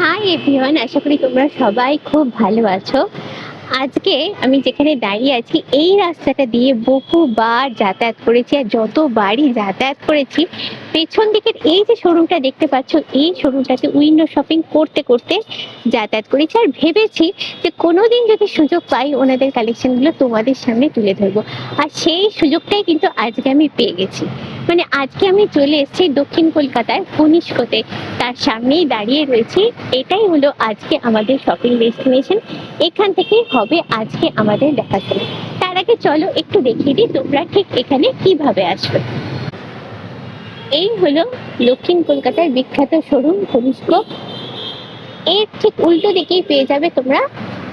Hi everyone, আশা করি তোমরা সবাই খুব ভালো আছো। আজকে আমি যেখানে দাঁড়িয়ে আছি এই রাস্তাটা দিয়ে বহুবার যাতায়াত করেছি, আর যতবারই যাতায়াত করেছি পেছন দিকের এই যে শোরুমটা দেখতে পাচ্ছ, এই শোরুমটাতে উইন্ডো শপিং করতে করতে যাতায়াত করেছি, আর ভেবেছি যে কোনোদিন যদি সুযোগ পাই ওনাদের কালেকশনগুলো তোমাদের সামনে তুলে ধরবো। আর সেই সুযোগটাই কিন্তু আজকে আমি পেয়ে গেছি। মানে আজকে আমি চলে এসেছি দক্ষিণ কলকাতার কনিষ্কতে, তার সামনেই দাঁড়িয়ে রয়েছি। এটাই হলো আজকে আমাদের শপিং ডেস্টিনেশন, এখান থেকেই হবে আজকে আমাদের দেখাশোনা। তার আগে চলো একটু দেখিয়ে দিই তোমরা ঠিক এখানে কিভাবে আসবে। এই হলো দক্ষিণ কলকাতার বিখ্যাত শোরুম কনিষ্ক। এর ঠিক উল্টো দিকেই পেয়ে যাবে তোমরা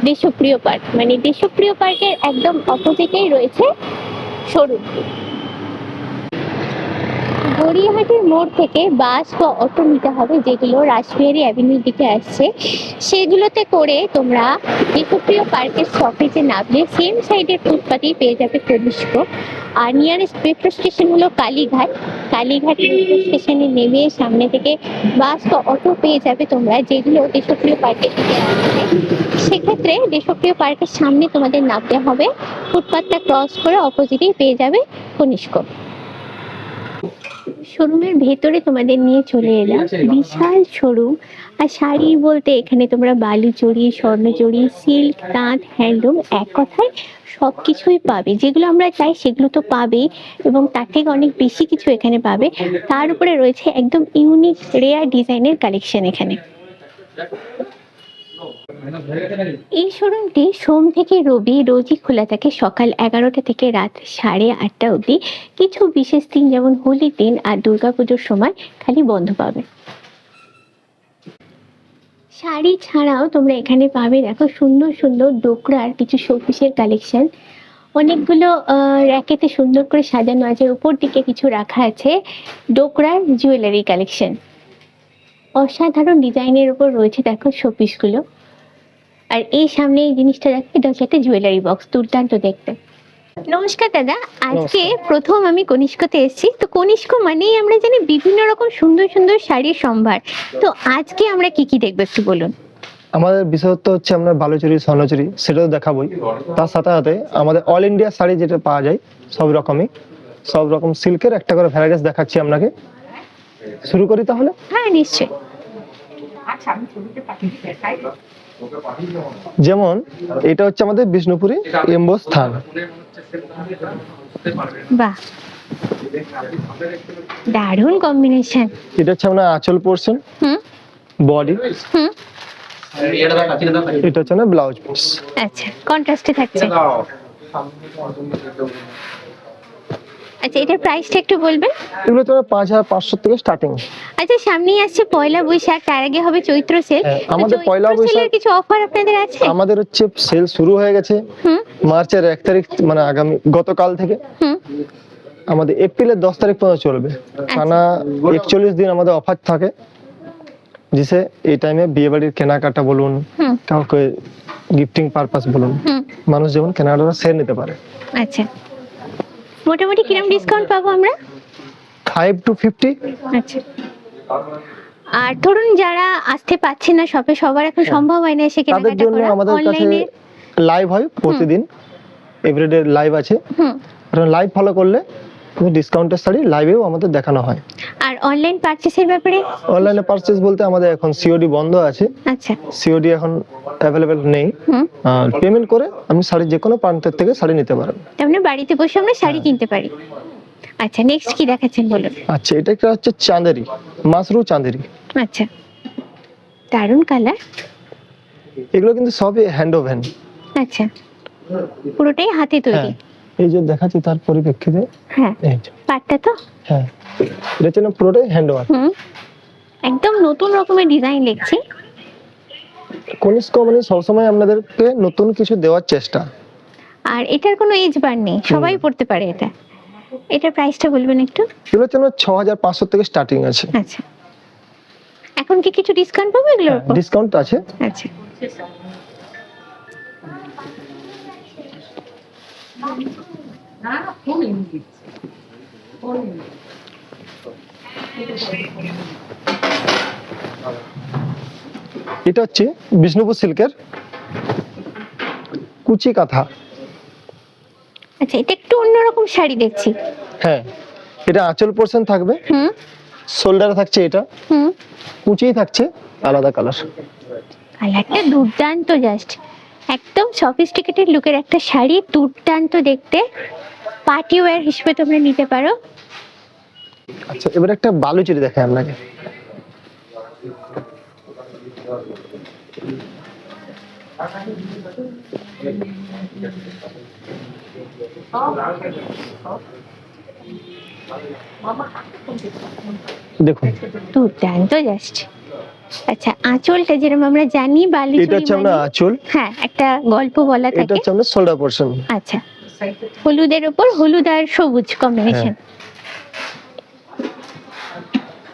দেশপ্রিয় পার্ক, মানে দেশপ্রিয় পার্কের একদম অপোজিটেই রয়েছে শোরুম। গড়িয়াহাটের মোড় থেকে বাস বা অটো নিতে হবে, যেগুলো রাসবিহারী অ্যাভিনিউর দিকে আসছে। সেগুলোতে করে তোমরা দেশপ্রিয় পার্কের স্টপেজে নামলে সেম সাইডের ফুটপাতেই পেয়ে যাবে কনিষ্ক। আর নিয়ারেস্ট মেট্রো স্টেশন হলো কালীঘাট। কালীঘাট মেট্রো স্টেশনে নেমে সামনে থেকে বাস বা অটো পেয়ে যাবে তোমরা, যেগুলো দেশপ্রিয় পার্কের দিকে আসবে। সেক্ষেত্রে দেশপ্রিয় পার্কের সামনে তোমাদের নামতে হবে, ফুটপাতটা ক্রস করে অপোজিটেই পেয়ে যাবে কনিষ্ক। শোরুমের ভেতরে তোমাদের নিয়ে চলে এলাম, বিশাল শোরুম। আর শাড়ি বলতে এখানে তোমরা বালুচরি, স্বর্ণচরি, সিল্ক, তাঁত, হ্যান্ডলুম, এক কথায় সব কিছুই পাবে। যেগুলো আমরা চাই সেগুলো তো পাবেই, এবং তার থেকে অনেক বেশি কিছু এখানে পাবে। তার উপরে রয়েছে একদম ইউনিক রেয়ার ডিজাইনের কালেকশন এখানে। এই শোরুমটি সোম থেকে রবি রোজই খোলা থাকে, সকাল 11টা থেকে রাত 8:30 অবধি। কিছু বিশেষ দিন যেমন হোলির দিন আর দুর্গাপুজোর সময় খালি বন্ধ পাবে। শাড়ি ছাড়াও তোমরা এখানে পাবে দেখো সুন্দর সুন্দর ডোকরার কিছু শোপিসের কালেকশন। অনেকগুলো র্যাকেতে সুন্দর করে সাজানো আছে, উপর দিকে কিছু রাখা আছে ডোকরার জুয়েলারি কালেকশন। অসাধারণ ডিজাইনের উপর রয়েছে দেখো শোপিসগুলো। আর এই সামনে এই জিনিসটা দেখো, এটা হচ্ছে একটা জুয়েলারি বক্স, দুর্দান্ত দেখতে। নমস্কার দাদা, আজকে প্রথম আমি কনিষ্কতে এসেছি। তো কনিষ্ক মানেই আমরা জানি বিভিন্ন রকম সুন্দর সুন্দর শাড়ির সম্ভার। তো আজকে আমরা কি কি দেখবো একটু বলুন। আমাদের বিশেষত্ব হচ্ছে আমরা বালুচরি, স্বর্ণচরি সেটাও দেখাবোই। তার সাথে সাথে আমাদের অল ইন্ডিয়া শাড়ি যেটা পাওয়া যায় সব রকমই, সব রকম সিল্কের একটা করে ভ্যারাইটিস দেখাচ্ছি আপনাকে। শুরু করি তাহলে। হ্যাঁ নিশ্চয়ই। যেমন এটা হচ্ছে আমাদের বিষ্ণুপুরি এমবোস থান। বাহ, দারুণ কম্বিনেশন। এটা হচ্ছে আমরা আঁচল পোর্শন, বডি, এটা হচ্ছে না ব্লাউজ পিস। আচ্ছা, কন্ট্রাস্টে থাকছে। আচ্ছা, এটার প্রাইসটা একটু বলবেন। এগুলো তো 5500 থেকে স্টার্টিং। আচ্ছা, সামনেই আসছে পয়লা বৈশাখ, তার আগে হবে চৈত্র সেল। আমাদের পয়লা বৈশাখ কিছু অফার আপনাদের আছে? আমাদের হচ্ছে সেল শুরু হয়ে গেছে মার্চের 1 তারিখ, মানে আগামী গতকাল থেকে। আমাদের এপ্রিলের 10 তারিখ পর্যন্ত চলবে, টানা 41 দিন আমাদের অফার থাকে। जिसे এই টাইমে বিয়ে বাড়ির কেনাকাটা বলুন, কাউকে গিফটিং পারপাস বলুন, মানুষ যেমন কেনাকাটা সেরে নিতে পারে। আচ্ছা, মোটামুটি কিরকম ডিসকাউন্ট পাবো আমরা? 5 to 50। আচ্ছা, আর ধরুন যারা আসতে পারছে না শপে, সবার এখন সম্ভব হয় না এসে কেনাকাটা করা, তাদের জন্য আমাদের কাছে লাইভ হয় প্রতিদিন, এভরিডে লাইভ আছে। কারণ লাইভ ফলো করলে ডিসকাউন্টের শাড়ি লাইভেও আমাদের দেখানো হয়। আর অনলাইন পারচেজের ব্যাপারে? অনলাইনে পারচেজ বলতে আমাদের এখন সিওডি বন্ধ আছে। আচ্ছা, সিওডি এখন अवेलेबल নেই। আর পেমেন্ট করে আপনি শাড়ি যে কোনো প্রান্তের থেকে শাড়ি নিতে পারেন। তার মানে বাড়িতে বসে আমরা শাড়ি কিনতে পারি। আচ্ছা, নেক্সট কি দেখাচ্ছেন বলুন। আচ্ছা, এটা একটা হচ্ছে চাঁদেরি, মাসরু চাঁদেরি। আচ্ছা, দারুণ কালার। এগুলো কিন্তু সবই হ্যান্ড ওভেন। আচ্ছা, পুরোটাই হাতে তৈরি। এই যে দেখাচ্ছি তার পরিপ্রেক্ষিতে। হ্যাঁ, এই যে পাটটা তো। হ্যাঁ, এটা হচ্ছে পুরোটাই হ্যান্ড ওয়ার্ক। একদম নতুন রকমের ডিজাইন দেখছি। কনিষ্ক মানে সবসময় আপনাদেরকে নতুন কিছু দেওয়ার চেষ্টা। আর এটার কোনো এজ বার নেই, সবাই পড়তে পারে এটা। এটার প্রাইসটা বলবেন একটু। এগুলোর জন্য 6500 থেকে স্টার্টিং আছে। আচ্ছা, এখন কি কিছু ডিসকাউন্ট পাবো এগুলোর উপর? ডিসকাউন্ট আছে। আচ্ছা, না ফোন দিচ্ছি, ফোন এটা হচ্ছে বিষ্ণুপুর সিল্কের কুচি কাঁথা। আচ্ছা, এটা একটু অন্যরকম শাড়ি দেখছি। হ্যাঁ, এটা আঁচল পোর্শন থাকবে, হুম শোল্ডারে থাকছে এটা, হুম। কুচিই থাকছে আলাদা কালার। কালারটা দুর্দান্ত, জাস্ট একদম সফিস্টিকেটেড লুকের একটা শাড়ি, দুর্দান্ত দেখতে। পার্টি ওয়্যার হিসেবে তোমরা নিতে পারো। আচ্ছা, এবার একটা বালুচরি দেখাই আপনাকে। দেখুন, দুর্দান্ত জাস্ট। আচ্ছা, আঁচলটা যেরকম আমরা জানি বালি এটা হচ্ছে আমরা আঁচল, হ্যাঁ একটা গল্প বলা এটা থাকে। হচ্ছে আমরা শোল্ডার পোর্শন। আচ্ছা, হলুদের উপর হলুদ আর সবুজ কম্বিনেশন।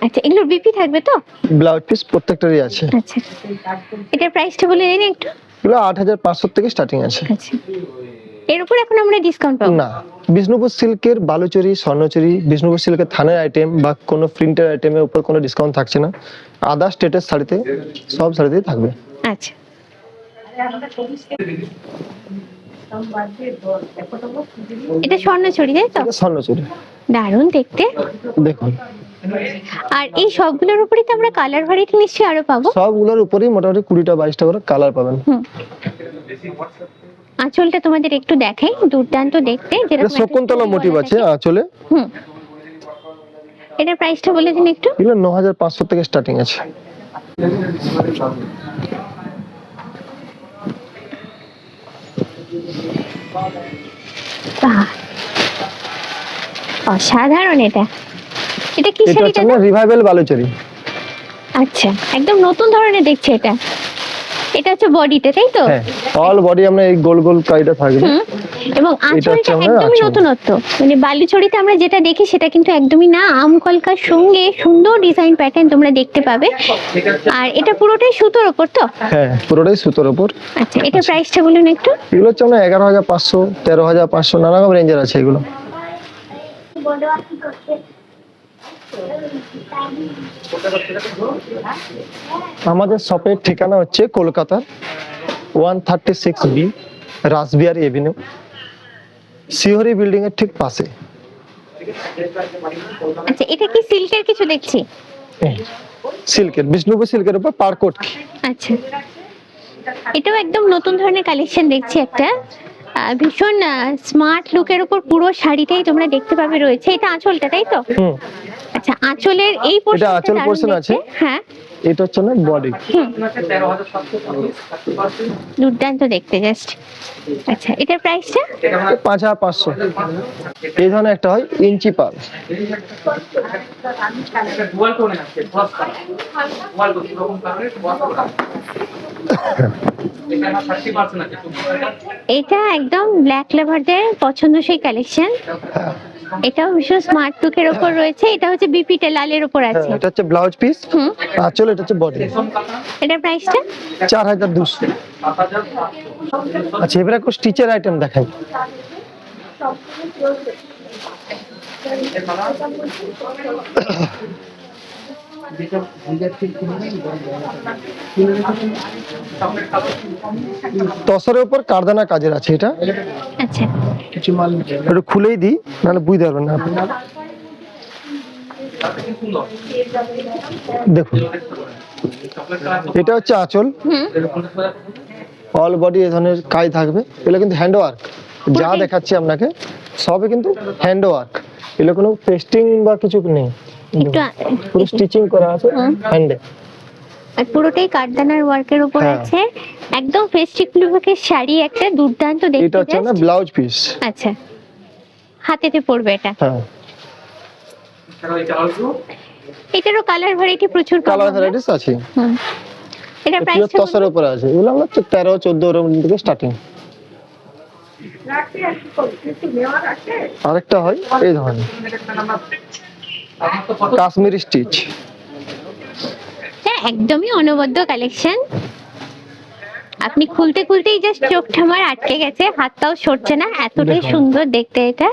আচ্ছা, এগুলোর বিপি থাকবে তো? ব্লাউজ পিস প্রত্যেকটারই আছে। আচ্ছা, এটার প্রাইসটা বলে দিন একটু। এগুলো 8,500 থেকে স্টার্টিং আছে। আচ্ছা, এর উপর এখন আমরা ডিসকাউন্ট পাবো না, বিষ্ণুপুর সিল্কের বালুচরি, স্বর্ণচরি, বিষ্ণুপুর সিল্কের থানের আইটেম বা কোনো প্রিন্টের আইটেমের উপর কোনো ডিসকাউন্ট থাকছে না। আদার স্টেটের শাড়িতে, সব শাড়িতেই থাকবে। আচ্ছা, এটা স্বর্ণচুরি তাই তো? এটা স্বর্ণচরি, দারুণ দেখতে। দেখুন আর এই সবগুলোর উপরেই তো আমরা কালার ভ্যারাইটি নিশ্চয়ই আরো পাবো। সবগুলোর উপরেই মোটামুটি 20টা-22টা করে কালার পাবেন। হুম। আঁচলটা তোমাদের একটু দেখাই, দুর্দান্ত দেখতে। এটা যেরকম একটা শকুন্তলা ফুল মোটিভ বলা আছে থাকে। আঁচলে। হুম। এটার প্রাইসটা বলে দিন একটু। এগুলো 9,500 থেকে স্টার্টিং আছে। বাহ, অসাধারণ। এটা এটা কি এটা শাড়ি হচ্ছে দাদা? আমরা রিভাইভাল বালুচরি। আচ্ছা, একদম নতুন ধরনের দেখছি এটা। এটা হচ্ছে বডিটা তাই তো? হ্যাঁ, অল বডি আমরা এই গোল গোল কাইটা থাকবে। হুম। এবং হচ্ছে আঁচলটা আমরা একদমই আঁচল। নতুনত্ব, মানে বালুচরিতে আমরা যেটা দেখি সেটা কিন্তু একদমই না। আম কলকার সঙ্গে সুন্দর ডিজাইন প্যাটার্ন তোমরা দেখতে পাবে। আর এটা পুরোটাই সুতোর ওপর তো? হ্যাঁ, পুরোটাই সুতোর উপর। আচ্ছা, এটা প্রাইসটা বলুন একটু। এগুলো হচ্ছে আমরা 11,500, 13,500 নানা রকম রেঞ্জের আছে এগুলো। আমাদের শপের ঠিকানা হচ্ছে কলকাতার 136B রাসবিহারী এভিনিউ, শিহরি বিল্ডিং এর ঠিক পাশে। আচ্ছা, এটা কি সিল্কের কিছু দেখছি? সিল্কের, বিষ্ণুপুর সিল্কের উপর পারকোট। আচ্ছা, এটাও একদম নতুন ধরনের কালেকশন দেখছি একটা। ভীষণ স্মার্ট লুকের উপর পুরো শাড়িটাই তোমরা দেখতে পাবে রয়েছে। এটা আঁচলটা তাই তো? হুম, আচ্ছা, আঁচলের এই পোর্শনটা এটা আঁচল portion আছে। হ্যাঁ, এটা হচ্ছে না বডি। দুর্দান্ত দেখতে জাস্ট। আচ্ছা, এটার প্রাইসটা? 5,500। এই ধরনের একটা হয় ইঞ্চি পাল। এটা একদম ব্ল্যাক লাভারদের পছন্দসই কালেকশন। এটাও ভীষণ স্মার্ট লুকের উপর রয়েছে। এটা হচ্ছে বিপিটা লালের উপর আছে। এটা হচ্ছে ব্লাউজ পিস, হুম। আঁচল, এটা হচ্ছে বডি। এটার প্রাইসটা? 4,200। আচ্ছা, এবারে একটা স্টিচের আইটেম দেখাই। তসরের উপর কারদানা কাজের আছে এটা। আচ্ছা, একটু খুলেই দিই, নাহলে বুঝতে পারবেন না আপনি। দেখুন, এটা হচ্ছে আঁচল, হুম। অল বডি এই ধরনের কাজ থাকবে। এগুলো কিন্তু হ্যান্ড ওয়ার্ক, যা দেখাচ্ছি আপনাকে সবই কিন্তু হ্যান্ড ওয়ার্ক। এগুলো কোনো পেস্টিং বা কিছু নেই, পুরো স্টিচিং করা আছে হ্যান্ডে। আর পুরোটাই কাঠদানার ওয়ার্কের উপর হ্যাঁ। আছে। একদম ফেস্টিভ লুকের শাড়ি একটা, দুর্দান্ত এটা দেখতে হচ্ছে না just। Blouse piece. আচ্ছা, হাতেতে পড়বে এটা। হ্যাঁ, এটারও কালার ভ্যারাইটি প্রচুর পাবো কালার আমরা। ভ্যারাইটিস আছে। হুম। এটা পিওর প্রাইসটা তসরের উপরে আছে। এগুলো আমরা 13-14 এর থেকে স্টার্টিং। আরেকটা হয় এই ধরনের কাশ্মীরি স্টিচ। একদমই অনবদ্য কালেকশন। আপনি খুলতে খুলতেই জাস্ট চোখটা আমার আটকে গেছে, হাতটাও সরছে না, এতটাই দেখুন। সুন্দর দেখতে এটা।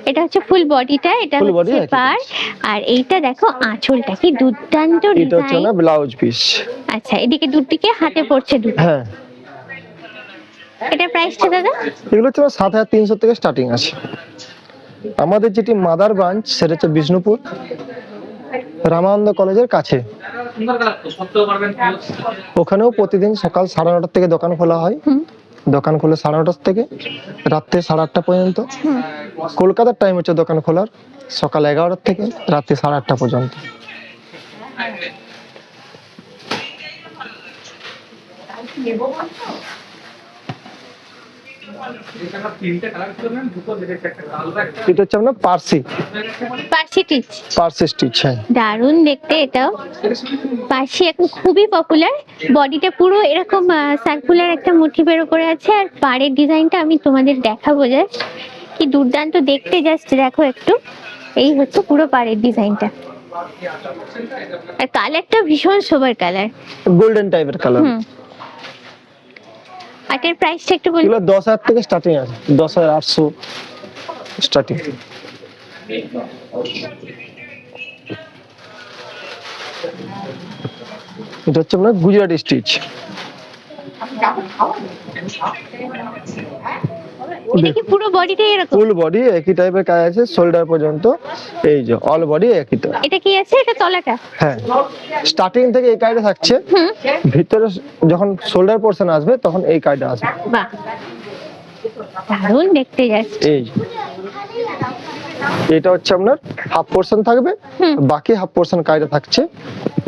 এটা হচ্ছে ফুল বডিটা, এটা Full body হচ্ছে একই পার, আর এইটা দেখো আঁচলটা কি দুর্দান্ত এটা হচ্ছে ডিজাইন। না ব্লাউজ পিস। আচ্ছা, এদিকে দুদিকে হাতে পড়ছে দুটো। হ্যাঁ, এটা প্রাইসটা দাদা? এগুলো হচ্ছে 7,300 থেকে স্টার্টিং আছে। আমাদের যেটি মাদার ব্রাঞ্চ সেটা হচ্ছে বিষ্ণুপুর রামানন্দ কলেজের কাছে। ওখানেও প্রতিদিন সকাল 9:30 থেকে দোকান খোলা হয়। হুম। দোকান খুলে 9:30 থেকে রাত্রে 8:30 পর্যন্ত। কলকাতার টাইম হচ্ছে দোকান খোলার সকাল 11 থেকে রাত্রি 8:30 পর্যন্ত। এটা হচ্ছে আপনার পার্সি পার্সি স্টিচ। হ্যাঁ, দারুণ দেখতে এটাও। পার্সি এখন খুবই পপুলার। বডিটা পুরো এরকম সার্কুলার একটা মোটিভের উপরে আছে, আর পাড়ের ডিজাইনটা আমি তোমাদের দেখাবো জাস্ট, কি দুর্দান্ত দেখতে, জাস্ট দেখো একটু। এই হচ্ছে পুরো পাড়ের ডিজাইনটা, আর কালারটা ভীষণ সোবার কালার। গোল্ডেন টাইপের কালার। হুম। আর এর প্রাইসটা একটু বলুন। এগুলো 10,000 থেকে স্টার্টিং আছে, 10,800 স্টার্টিং। এটা হচ্ছে আপনার গুজরাটি স্টিচ। এটা কি পুরো বডিটাই এরকম? ফুল বডি একই টাইপের কাজ আছে, শোল্ডার পর্যন্ত। এই যে অল বডি একই টাইপ। এটা কি আছে? এটা তলাটা? হ্যাঁ, স্টার্টিং থেকে এই কাজটা থাকছে, হুম। ভিতরে যখন শোল্ডার পোরশন আসবে তখন এই কাজটা আসবে। বাহ, দারুণ দেখতে যাচ্ছে। এই যে। এটা হচ্ছে আপনার হাফ পোরশন থাকবে, হুম। বাকি হাফ পোরশন কাজটা থাকছে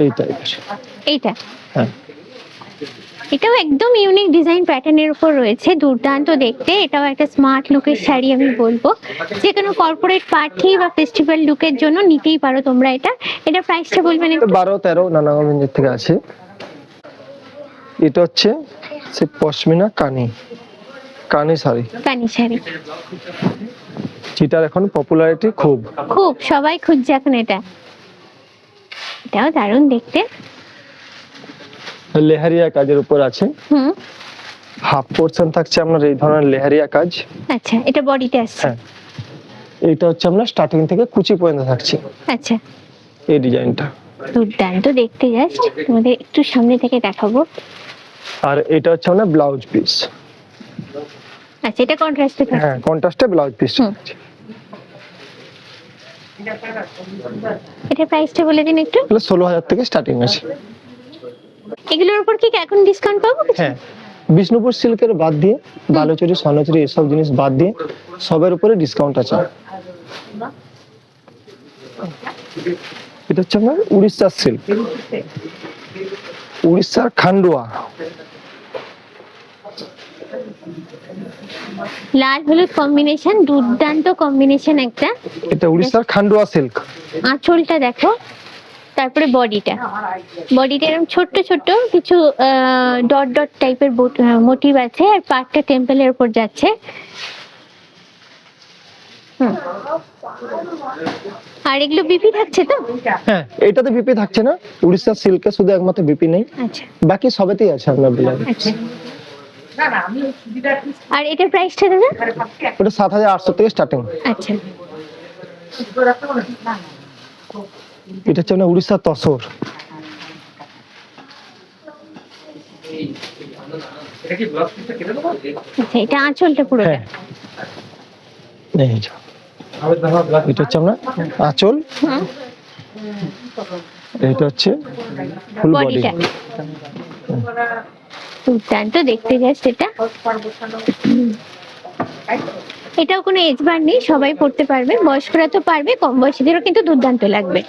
এই টাইপের। এইটা হ্যাঁ, এটাও একদম ইউনিক ডিজাইন প্যাটার্নের উপর রয়েছে, দুর্দান্ত দেখতে। এটাও একটা স্মার্ট লুকের শাড়ি আমি বলবো, যে কোনো কর্পোরেট পার্টি বা ফেস্টিভ্যাল লুকের জন্য নিতেই পারো তোমরা এটা। এটা প্রাইসটা বলবেন একটু? 12-13 নানা রেঞ্জের থেকে আছে। এটা হচ্ছে সে পশমিনা কানি শাড়ি, কানি শাড়ি, যেটার এখন পপুলারিটি খুব। খুব সবাই খুঁজছে এখন এটা। এটাও দারুণ দেখতে। লেহারিয়া কাজের উপর আছে, হুম। হাফ পোরশন থাকছে আপনার এই ধরনের লেহারিয়া কাজ। আচ্ছা, এটা বডিতে আসছে। হ্যাঁ, এইটা হচ্ছে আপনার স্টার্টিং থেকে কুচি পর্যন্ত থাকছে আচ্ছা, এই ডিজাইনটা। দুর্দান্ত দেখতে, জাস্ট তোমাদের একটু সামনে থেকে দেখাবো। আর এটা হচ্ছে আপনার ব্লাউজ পিস। আচ্ছা, এটা কন্ট্রাস্টে থাকছে। হ্যাঁ, কন্ট্রাস্টে ব্লাউজ পিস। হুম। এটা প্রাইসটা বলে দিন একটু। 16,000 থেকে স্টার্টিং আছে। এগুলোর উপর কি এখন ডিসকাউন্ট পাবো কিছু? হ্যাঁ, বিষ্ণুপুর সিল্কের বাদ দিয়ে বালুচরি স্বর্ণচুরি এসব জিনিস বাদ দিয়ে সবের উপরে ডিসকাউন্ট আছে। এটা হচ্ছে আপনার উড়িষ্যার সিল্ক, উড়িষ্যার খান্ডুয়া। লাল হলুদ কম্বিনেশন, দুর্দান্ত কম্বিনেশন একটা। এটা উড়িষ্যার খান্ডুয়া সিল্ক। আঁচলটা দেখো, তারপরে বডিটা এরকম ছোট্ট ছোট্ট কিছু ডট ডট টাইপের মোটিভ আছে, আর পাটটা টেম্পলের উপর যাচ্ছে। হুম। আর এগুলো বিপি থাকছে তো? হ্যাঁ, এটাতে বিপি থাকছে না, উড়িষ্যার সিল্কে শুধু একমাত্র বিপি নেই, আচ্ছা বাকি সবেতেই আছে আপনার ব্লাউজ। আচ্ছা। আর এটার প্রাইসটা দাদা? ওটা 7,800 থেকে স্টার্টিং। আচ্ছা, এটা হচ্ছে আপনার উড়িষ্যার তসর। আচ্ছা, এটা আঁচলটা পুরো। হ্যাঁ, এই যে। এটা হচ্ছে আপনার আঁচল, এটা হচ্ছে ফুল বডি। বডিটা দুর্দান্ত দেখতে, জাস্ট এটা। এটাও কোনো এজ বার নেই, সবাই পড়তে পারবে, বয়স্করা তো পারবে, কম বয়সীদেরও কিন্তু দুর্দান্ত লাগবে।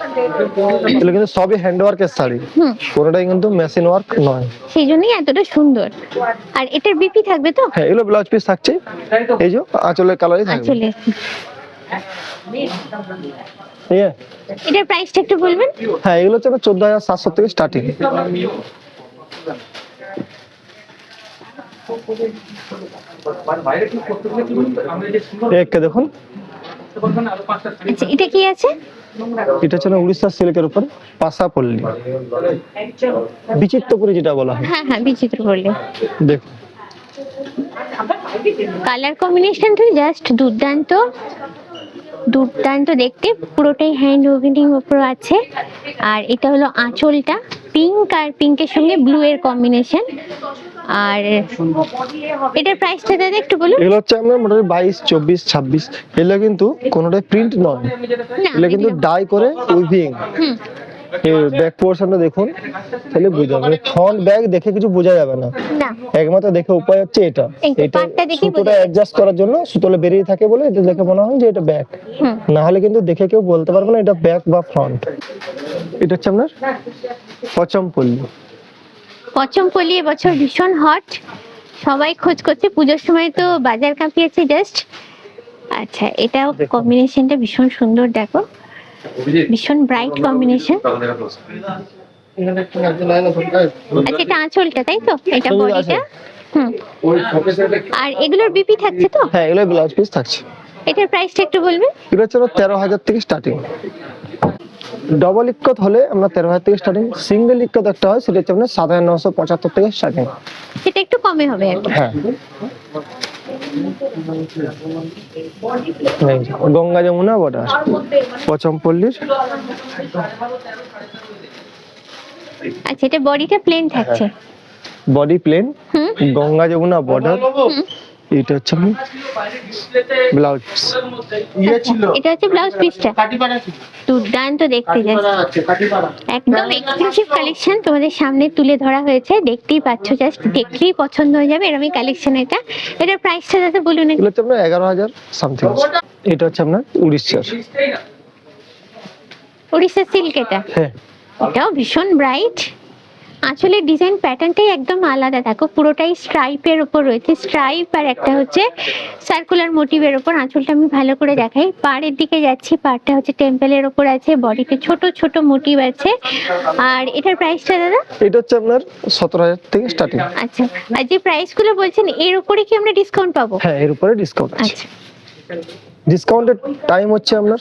এগুলো কিন্তু সবই হ্যান্ড ওয়ার্কের শাড়ি, হুম। কোনোটাই কিন্তু মেশিন ওয়ার্ক নয়। সেই জন্যই এতটা সুন্দর। আর এটার বিপি থাকবে তো? হ্যাঁ, এগুলো ব্লাউজ পিস থাকছে, এই যে আঁচলের কালারই থাকবে। আঁচলে। ঠিক আছে? এটার প্রাইসটা একটু বলবেন? হ্যাঁ, এগুলো হচ্ছে 14,700 থেকে স্টার্টিং। দেখুন, আচ্ছা, এটা কি আছে? এটা হচ্ছে উড়িষ্যার সিল্কের উপর পাশা পল্লী, বিচিত্রপুরি যেটা বলা হয়। হ্যাঁ হ্যাঁ, বিচিত্র বললে। দেখুন, কালার কম্বিনেশনটা জাস্ট দুর্দান্ত, দুর্দান্ত দেখতে। পুরোটাই হ্যান্ড ওভেনিং উপর আছে। আর এটা হলো আঁচলটা, পিঙ্ক আর পিঙ্কের সঙ্গে ব্লু এর কম্বিনেশন। আর এটার প্রাইসটা দাদা একটু বলুন। এগুলো হচ্ছে আমরা মোটামুটি 22, 24, 26, এগুলো কিন্তু কোনোটাই প্রিন্ট নয়, না, এগুলো কিন্তু ডাই করে উইভিং। হুম, ব্যাক পোর্শনটা দেখুন, তাহলে বুঝতে হবে। ফ্রন্ট ব্যাক দেখে কিছু বোঝা যাবে না, না একমাত্র দেখে উপায় হচ্ছে এটা। এই তো এটা পাটটা দেখেই বোঝা সুতোটা যাচ্ছে। অ্যাডজাস্ট করার জন্য সুতোটা বেরিয়ে থাকে বলে এটা দেখে মনে হয় যে এটা ব্যাক, হুম, না হলে কিন্তু দেখে কেউ বলতে পারবে না এটা ব্যাক বা ফ্রন্ট। এটা হচ্ছে আপনার পচমপল্লী। পচমপল্লী এবছর ভীষণ হট, সবাই খোঁজ করছে। পুজোর সময় তো বাজার কাঁপিয়েছে জাস্ট। আচ্ছা, এটাও কম্বিনেশনটা ভীষণ সুন্দর, দেখো ভীষণ ব্রাইট কম্বিনেশন। আচ্ছা, এটা আঁচলটা তাই তো, এটা সঙ্গে বডিটা। আছে। হুম, আর এগুলোর বিপি থাকছে তো? হ্যাঁ, এগুলো ব্লাউজ পিস থাকছে। এটার প্রাইসটা একটু বলবেন। এগুলো হচ্ছে 13,000 থেকে স্টার্টিং। ডবল ইক্কত হলে আমরা 13,000 থেকে স্টার্টিং, সিঙ্গেল ইক্কত একটা হয় সেটা হচ্ছে আপনার 7,975 থেকে স্টার্টিং। সেটা একটু কমে হবে আর কি। হ্যাঁ, গঙ্গা যমুনা বর্ডার পচমপল্লীর। আচ্ছা, এটা বডিটা প্লেন থাকছে। বডি প্লেন, হুম, গঙ্গা যমুনা বর্ডার। হুম। এটা হচ্ছে ব্লাউজ। এটা হচ্ছে ব্লাউজ পিসটা, দুর্দান্ত দেখতে জাস্ট, একদম এক্সক্লুসিভ কালেকশন তোমাদের সামনে তুলে ধরা হয়েছে। দেখতেই পাচ্ছ, জাস্ট দেখলেই পছন্দ হয়ে যাবে এরকমই কালেকশন এটা। এটার প্রাইসটা যাতে বলুন একটু। এগুলো হচ্ছে আপনার 11,000 সামথিং। এটা হচ্ছে আপনার উড়িষ্যার। উড়িষ্যা সিল্ক এটা, হ্যাঁ, এটাও ভীষণ ব্রাইট। আসলে ডিজাইন প্যাটার্নটাই একদম আলাদা, দেখো পুরোটাই স্ট্রাইপের উপর রয়েছে, স্ট্রাইপ আর একটা হচ্ছে সার্কুলার মোটিভের উপর। আঁচলটা আমি ভালো করে দেখাই, পাড়ের দিকে যাচ্ছি, পাড়টা হচ্ছে টেম্পলের উপর আছে, বডিতে ছোট ছোট মোটিভ আছে। আর এটার প্রাইসটা দাদা? এটা হচ্ছে আপনার 17,000 থেকে স্টার্টিং। আচ্ছা, আর যে প্রাইসগুলো বলছেন এর উপরে কি আমরা ডিসকাউন্ট পাবো? হ্যাঁ, এর উপরে ডিসকাউন্ট আছে। আচ্ছা, ডিসকাউন্টের টাইম হচ্ছে আপনার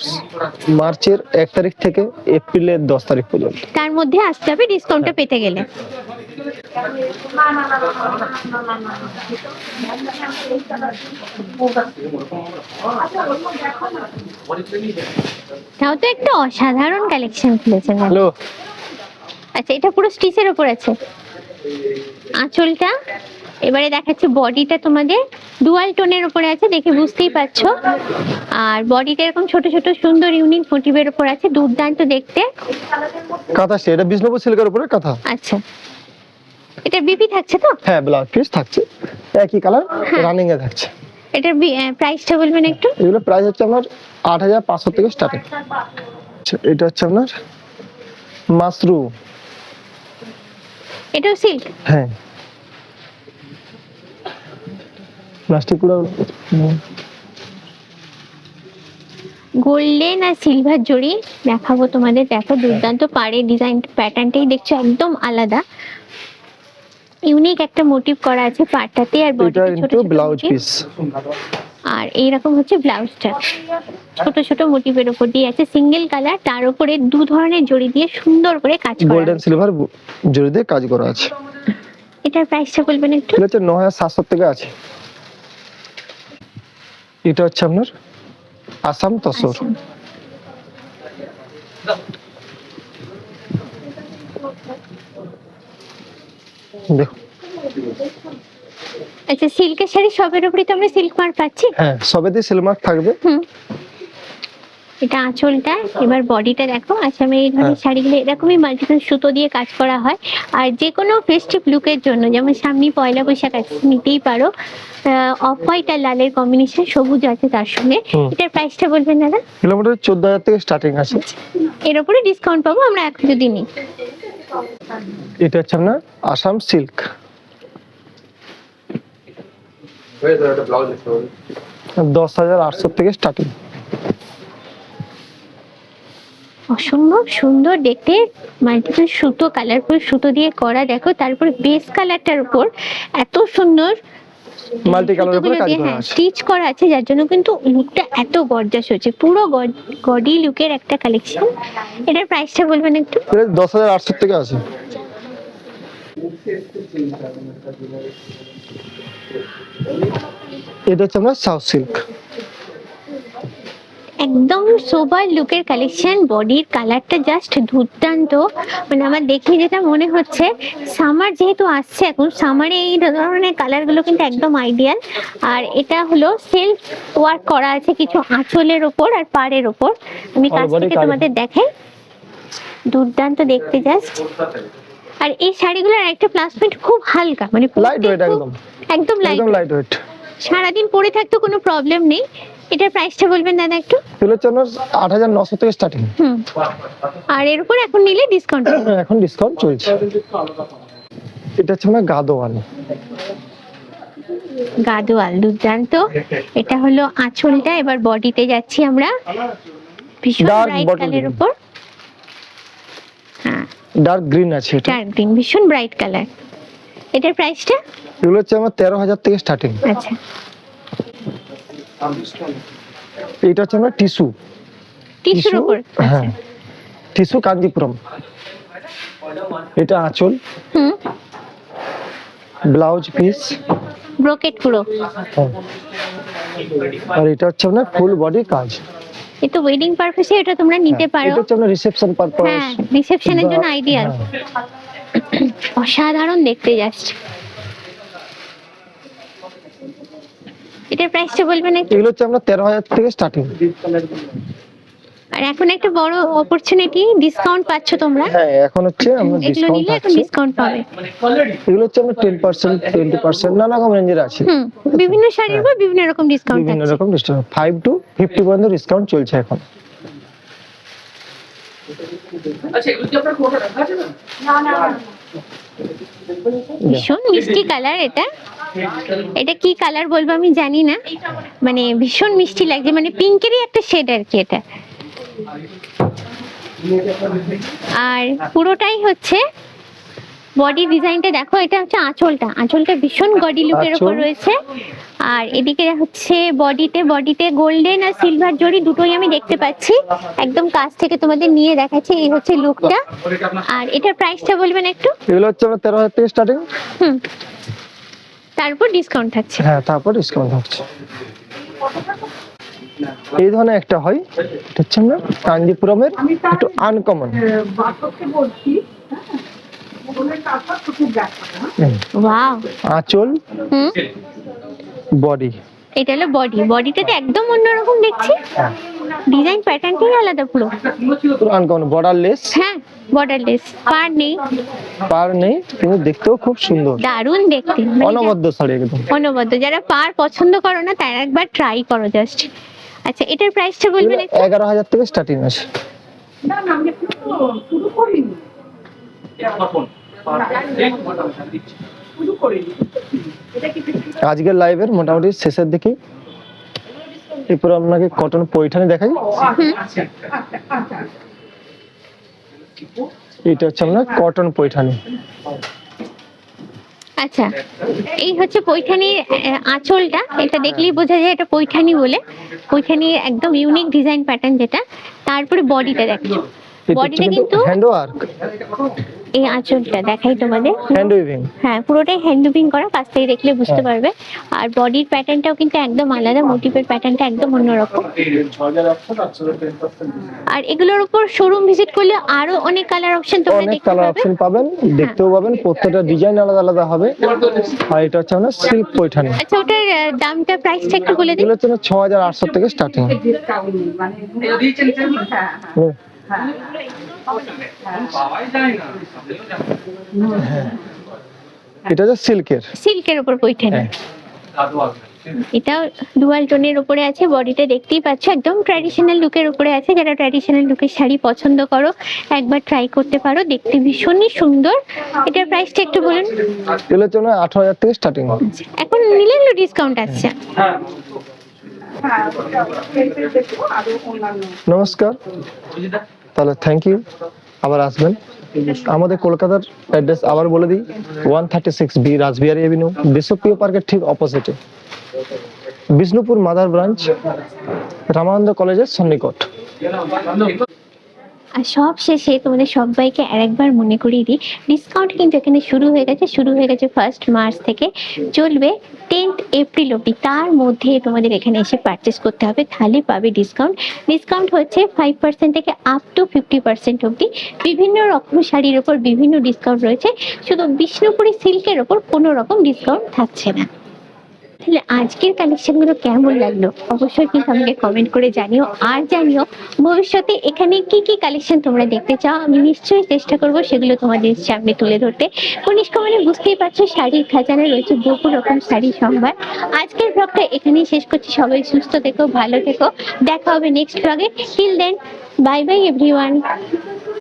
মার্চের 1 তারিখ থেকে এপ্রিলের 10 তারিখ পর্যন্ত। তার মধ্যে আসতে হবে ডিসকাউন্টটা পেতে গেলে। তাও তো একটা অসাধারণ কালেকশন খুলেছেন। হ্যালো, আচ্ছা, এটা পুরো স্টিচের উপর আছে আঁচলটা। এবারে দেখাচ্ছি বডিটা, তোমাদের ডুয়াল টোনের উপরে আছে, দেখে বুঝতেই পারছো। আর বডিটা এরকম ছোট ছোট সুন্দর ইউনিক মোটিভের উপর আছে, দুর্দান্ত দেখতে। কাঁথা সে, এটা বিষ্ণুপুর সিল্কের উপরে কাঁথা। আচ্ছা, এটা বিপি থাকছে তো? হ্যাঁ, ব্লাউজ পিস থাকছে, একই কালার হ্যাঁ। রানিং এ থাকছে। এটার প্রাইসটা বলবেন একটু। এগুলো প্রাইস হচ্ছে আপনার 8,500 থেকে স্টার্টিং। আচ্ছা, এটা হচ্ছে আপনার মাশরুম। এটাও সিল্ক? হ্যাঁ, প্লাস্টিক গুলো গোল্ডেন আর সিলভার জড়ি দেখাবো তোমাদের, দেখো দুর্দান্ত। পাড়ের ডিজাইন প্যাটার্নটাই দেখছো একদম আলাদা, ইউনিক একটা মোটিভ করা আছে পাড়টাতে। আর এটা বডিতে ছোট কিন্তু ছোট ব্লাউজ motif। পিস। আর এইরকম হচ্ছে ব্লাউজটা, ছোট ছোট মোটিভের উপর দিয়ে আছে, সিঙ্গেল কালার, তার উপরে দু ধরনের জড়ি দিয়ে সুন্দর করে কাজ করা গোল্ডেন আছে। সিলভার জড়ি দিয়ে কাজ করা আছে। এটার প্রাইসটা বলবেন একটু। এটা হচ্ছে 9,700 থেকে আছে। এটা হচ্ছে আপনার আসাম তসর। আচ্ছা। দেখো, আচ্ছা, সিল্কের শাড়ি সবের উপরে তো আমরা সিল্ক মার্ক পাচ্ছি। হ্যাঁ সবেতে সিলমার্ক থাকবে। হুম, এটা আঁচলটা। এবার বডিটা দেখো। আচ্ছা, আমি এই ধরনের হ্যাঁ। শাড়িগুলো এরকমই মাল্টিপল সুতো দিয়ে কাজ করা হয়। আর যে কোনো ফেস্টিভ লুকের জন্য, যেমন সামনে পয়লা বৈশাখ আছে, নিতেই পারো। অফ হোয়াইট আর লালের কম্বিনেশন, সবুজ আছে তার সঙ্গে। হুম। এটার প্রাইসটা বলবেন দাদা। কিলোমিটার 14,000 থেকে স্টার্টিং আছে। এর উপরে ডিসকাউন্ট পাবো আমরা এখন যদি নিই। এটা হচ্ছে আপনার আসাম সিল্ক। 10,800 থেকে স্টার্টিং। অসম্ভব সুন্দর দেখতে, মাল্টিপল সুতো, কালারফুল সুতো দিয়ে করা, দেখো। তারপর বেস কালারটার উপর এত সুন্দর মাল্টি কালারের উপরে কাজ করা হ্যাঁ আছে। স্টিচ করা আছে, যার জন্য কিন্তু লুকটা এত গর্জাস হচ্ছে, পুরো গডি লুকের একটা কালেকশন। এটার প্রাইসটা বলবেন একটু। এটা 10,800 থেকে আছে। এটা হচ্ছে আমরা সাউথ সিল্ক। একদম সোবার লুকের কালেকশন, বডির কালারটা জাস্ট দুর্দান্ত। মানে আমার দেখে যেটা মনে হচ্ছে, সামার যেহেতু আসছে, এখন সামারে এই ধরনের কালারগুলো কিন্তু একদম আইডিয়াল। আর এটা হলো সেলফ ওয়ার্ক করা আছে কিছু আঁচলের ওপর আর পাড়ের ওপর। আমি কাছ All body থেকে colour। তোমাদের দেখাই, দুর্দান্ত দেখতে জাস্ট। আর এই শাড়িগুলোর একটা প্লাস পয়েন্ট, খুব হালকা, মানে লাইট ওয়েট একদম, একদম লাইট, একদম লাইট ওয়েট। সারাদিন পরে থাকতে কোনো প্রবলেম নেই। এটার প্রাইসটা বলবেন দাদা একটু? এগুলো হচ্ছে আপনার 8,900 থেকে স্টার্টিং। আর এর উপর এখন নিলে ডিসকাউন্ট? এখন ডিসকাউন্ট চলছে। এটা হচ্ছে আপনার গাদোয়াল। গাদোয়াল দুর্দান্ত। এটা হলো আঁচলটা, এবার বডিতে যাচ্ছি আমরা। ভীষণ Dark ব্রাইট bottle কালারের green। উপর, হ্যাঁ ডার্ক গ্রিন আছে এটা। ডার্ক গ্রিন, ভীষণ ব্রাইট কালার। এটার প্রাইসটা? এগুলো হচ্ছে আমার 13,000 থেকে স্টার্টিং। আচ্ছা, এটা হচ্ছে আমরা টিস্যু। টিস্যুর উপর? হ্যাঁ, টিস্যু কাঞ্জিপুরম। এটা আঁচল, ব্লাউজ পিস, ব্রোকেট পুরো। আর এটা হচ্ছে আপনার ফুল বডি কাজ। এটা ওয়েডিং পারপাসে এটা তোমরা নিতে পারো। এটা হচ্ছে আপনার রিসেপশন পারপাস। হ্যাঁ, রিসেপশনের জন্য আইডিয়াল। অসাধারণ দেখতে জাস্ট। এটার প্রাইসটা বলবেন একটু? এগুলো হচ্ছে আমরা 13,000 থেকে স্টার্টিং। আর এখন একটা বড় অপরচুনিটি, ডিসকাউন্ট পাচ্ছ তোমরা। হ্যাঁ, এখন হচ্ছে আমরা এগুলো ডিসকাউন্ট নিলে এখন পাচ্ছি। ডিসকাউন্ট পাবে। এগুলো হচ্ছে আমরা 10%, 20% নানা রকম রেঞ্জের আছে। বিভিন্ন শাড়ির উপর বিভিন্ন রকম ডিসকাউন্ট বিভিন্ন আছে। রকম ডিসকাউন্ট, 5 to 50 পর্যন্ত ডিসকাউন্ট চলছে এখন। আচ্ছা, এগুলো কি আপনার কোটা রাখা আছে না? ভীষণ মিষ্টি কালার এটা। এটা কি কালার বলবো আমি জানি না, মানে ভীষণ মিষ্টি লাগছে, মানে পিঙ্কেরই একটা শেড আর কি এটা। আর পুরোটাই হচ্ছে বডি ডিজাইনটা দেখো, এটা হচ্ছে আঁচলটা। আঁচলটা ভীষণ গডি লুকের উপর আঁচল। রয়েছে। আর এদিকে হচ্ছে বডিতে গোল্ডেন আর সিলভার জড়ি দুটোই আমি দেখতে পাচ্ছি। একদম কাছ থেকে তোমাদের নিয়ে দেখাচ্ছি, এই হচ্ছে লুকটা। আর এটার প্রাইসটা বলবেন একটু? এগুলো হচ্ছে আমরা 13,000 থেকে স্টার্টিং। তারপর ডিসকাউন্ট থাকছে। হ্যাঁ, তারপর ডিসকাউন্ট হচ্ছে। এই ধরনের একটা হয়, এটা হচ্ছে আমরা কাঞ্জিপুরমের একটু আনকমন। বাচ্চাকে বলছি, হ্যাঁ, ওদের কাজটা খুব দেখা। ওয়াও। আঁচল, বডি। এটা হলো বডিটাতে একদম অন্যরকম দেখছি, ডিজাইন প্যাটার্নটাই আলাদা পুরো। পুরো আনকমন, বর্ডারলেস। হ্যাঁ, বর্ডারলেস, পার নেই, পার নেই, কিন্তু দেখতেও খুব সুন্দর, দারুণ দেখতে। মানে অনবদ্য শাড়ি একদম। অনবদ্য। যারা পার পছন্দ করো না, তারা একবার ট্রাই করো জাস্ট। আচ্ছা, এটার প্রাইসটা বলবেন একটু? 11,000 থেকে স্টার্টিং আছে। না না, আমি শুরু করিনি। শুরু করিনি। এটা কি আজকের লাইভের মোটামুটি শেষের দিকে। এরপর আপনাকে কটন পৈঠানি দেখাই। আচ্ছা আচ্ছা আচ্ছা। এটা হচ্ছে আপনার কটন পৈঠানি। আচ্ছা, এই হচ্ছে পৈঠানির আঁচলটা। এটা দেখলেই বোঝা যায় এটা পৈঠানি বলে। পৈঠানির একদম ইউনিক ডিজাইন প্যাটার্ন যেটা। তারপরে বডিটা দেখো, বডিটা কিন্তু হ্যান্ড ওয়ার্ক, এই আঁচলটা দেখাই তোমাদের। Hand weaving. হ্যাঁ, পুরোটাই হ্যান্ড উইভিং করা, কাছ থেকে দেখলে বুঝতে পারবে। আর বডির প্যাটার্নটাও কিন্তু একদম আলাদা, মোটিভের প্যাটার্নটা একদম অন্যরকম। আর এগুলোর উপর শোরুম ভিজিট করলে আরো অনেক কালার অপশন তোমরা অনেক দেখতে কালার পাবে। অপশন পাবেন, দেখতেও পাবেন, প্রত্যেকটা ডিজাইন আলাদা আলাদা হবে। আর এটা হচ্ছে আপনার সিল্ক পৈঠানি। আচ্ছা, ওটার দামটা, প্রাইসটা একটু বলে দিন। এগুলো হচ্ছে 6,800 থেকে স্টার্টিং। ডিসকাউন্ট নেই, মানে দিয়েছেন। হ্যাঁ হ্যাঁ। এটা হচ্ছে সিল্কের উপর পৈঠানি। এটা ডুয়াল টোনের উপরে আছে, বডিটা দেখতেই পাচ্ছ একদম ট্র্যাডিশনাল লুকের উপরে আছে। যারা ট্র্যাডিশনাল লুকের শাড়ি পছন্দ করো, একবার ট্রাই করতে পারো, দেখতে ভীষণই সুন্দর। এটার প্রাইসটা একটু বলুন। এগুলো হচ্ছে 18,000 থেকে স্টার্টিং। এখন নিলে একটু ডিসকাউন্ট আসছে। নমস্কার, তাহলে থ্যাংক ইউ, আবার আসবেন। আমাদের কলকাতার অ্যাড্রেস আবার বলে দিই, 136B রাসবিহারী এভিনিউ, বিশ্বপ্রিয় পার্কের ঠিক অপোজিটে, বিষ্ণুপুর মাদার ব্রাঞ্চ, রামানন্দ কলেজের সন্নিকট। আর সব শেষে তোমাদের সবাইকে আরেকবার মনে করিয়ে দিই, ডিসকাউন্ট কিন্তু এখানে শুরু হয়ে গেছে 1 মার্চ থেকে, চলবে 10 এপ্রিল অবধি। তার মধ্যে তোমাদের এখানে এসে পারচেস করতে হবে, তাহলে পাবে ডিসকাউন্ট। ডিসকাউন্ট হচ্ছে 5% থেকে আপ টু 50% অবধি। বিভিন্ন রকম শাড়ির ওপর বিভিন্ন ডিসকাউন্ট রয়েছে, শুধু বিষ্ণুপুরি সিল্কের ওপর কোনো রকম ডিসকাউন্ট থাকছে না। তাহলে আজকের কালেকশনগুলো কেমন লাগলো অবশ্যই কিন্তু আমাকে কমেন্ট করে জানিও, আর জানিও ভবিষ্যতে এখানে কি কি কালেকশন তোমরা দেখতে চাও। আমি নিশ্চয়ই চেষ্টা করব সেগুলো তোমাদের সামনে তুলে ধরতে। কনিষ্ক মানে বুঝতেই পারছো, শাড়ির খাজানা রয়েছে বহু রকম শাড়ির সম্ভার। আজকের ব্লগটা এখানেই শেষ করছি। সবাই সুস্থ থেকো, ভালো থেকো, দেখা হবে নেক্সট ব্লগে। Till then, bye bye everyone.